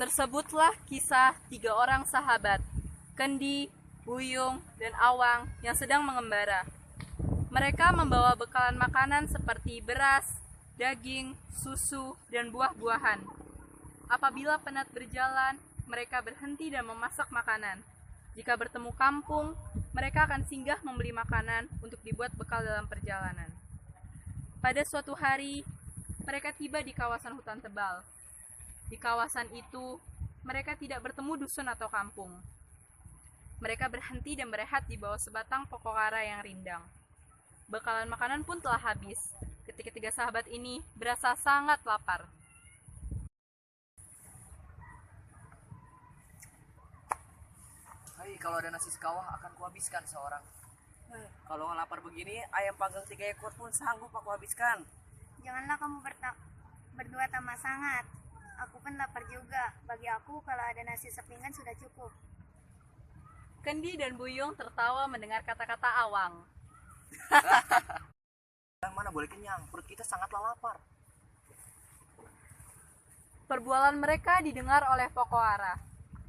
Tersebutlah kisah 3 orang sahabat, Kendi, Buyung, dan Awang yang sedang mengembara. Mereka membawa bekalan makanan seperti beras, daging, susu, dan buah-buahan. Apabila penat berjalan, mereka berhenti dan memasak makanan. Jika bertemu kampung, mereka akan singgah membeli makanan untuk dibuat bekal dalam perjalanan. Pada suatu hari, mereka tiba di kawasan hutan tebal. Di kawasan itu, mereka tidak bertemu dusun atau kampung. Mereka berhenti dan berehat di bawah sebatang pokok ara yang rindang. Bekalan makanan pun telah habis. Ketiga sahabat ini berasa sangat lapar. Hai, kalau ada nasi sekawah akan kuhabiskan seorang. Kalau lapar begini, ayam panggang 3 ekor pun sanggup aku habiskan. Janganlah kamu berdua tambah sangat. Aku pun lapar juga. Bagi aku, kalau ada nasi sepinggan sudah cukup. Kendi dan Buyung tertawa mendengar kata-kata Awang. Yang mana boleh kenyang, perut kita sangatlah lapar. Perbualan mereka didengar oleh pokok ara.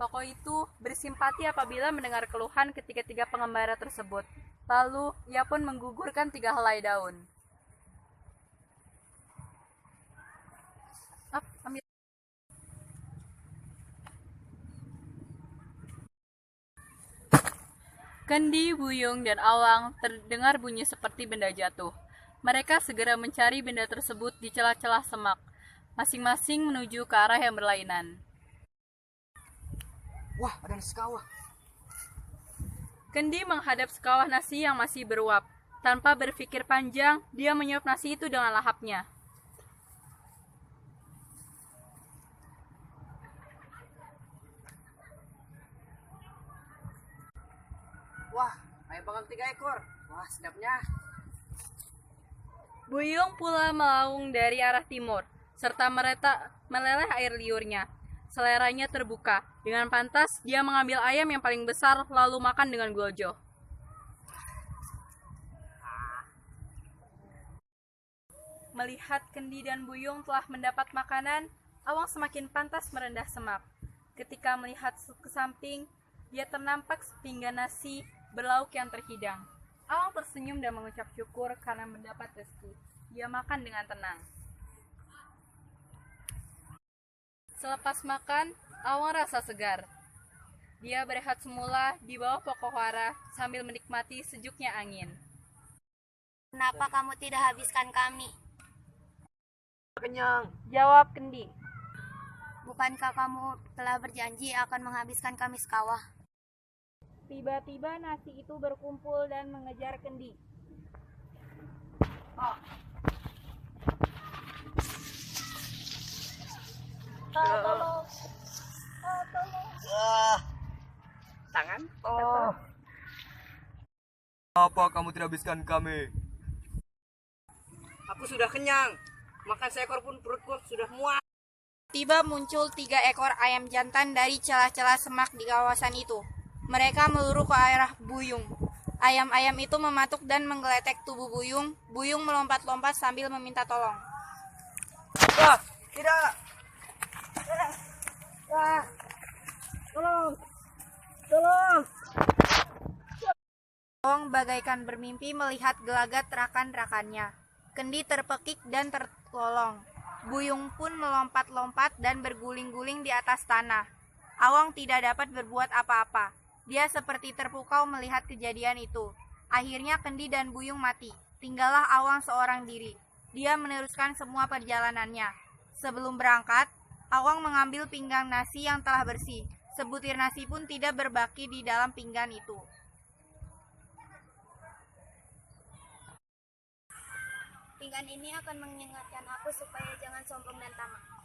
Pokok itu bersimpati apabila mendengar keluhan ketiga pengembara tersebut. Lalu, ia pun menggugurkan 3 helai daun. Kendi, Buyung, dan Awang terdengar bunyi seperti benda jatuh. Mereka segera mencari benda tersebut di celah-celah semak, masing-masing menuju ke arah yang berlainan. Wah, ada nasi sekawah. Kendi menghadap sekawah nasi yang masih beruap. Tanpa berpikir panjang, dia menyuap nasi itu dengan lahapnya. Wah, ayam panggang 3 ekor. Wah, sedapnya. Buyung pula melaung dari arah timur, serta meleleh air liurnya. Seleranya terbuka. Dengan pantas, dia mengambil ayam yang paling besar lalu makan dengan glojo. Melihat Kendi dan Buyung telah mendapat makanan, Awang semakin pantas merendah semak. Ketika melihat ke samping, dia ternampak sepinggan nasi berlauk yang terhidang. Awang tersenyum dan mengucap syukur karena mendapat rezeki. Dia makan dengan tenang. Selepas makan, Awang rasa segar. Dia berehat semula di bawah pokok ara sambil menikmati sejuknya angin. Kenapa kamu tidak habiskan kami? Kenyang. Jawab Kendi. Bukankah kamu telah berjanji akan menghabiskan kami sekawah? Tiba-tiba nasi itu berkumpul dan mengejar Kendi. Tolong. Tangan. Apa kamu tidak habiskan kami? Aku sudah kenyang. Makan seekor pun perutku sudah muak. Tiba muncul 3 ekor ayam jantan dari celah-celah semak di kawasan itu. Mereka meluruh ke arah Buyung. Ayam-ayam itu mematuk dan menggeletek tubuh Buyung. Buyung melompat-lompat sambil meminta tolong. Wah, tidak. Wah, tolong. Awang bagaikan bermimpi melihat gelagat rekan-rekannya. Kendi terpekik dan tertolong. Buyung pun melompat-lompat dan berguling-guling di atas tanah. Awang tidak dapat berbuat apa-apa. Dia seperti terpukau melihat kejadian itu. Akhirnya Kendi dan Buyung mati. Tinggallah Awang seorang diri. Dia meneruskan semua perjalanannya. Sebelum berangkat, Awang mengambil pinggan nasi yang telah bersih. Sebutir nasi pun tidak berbaki di dalam pinggan itu. Pinggan ini akan mengingatkan aku supaya jangan sombong dan tamak.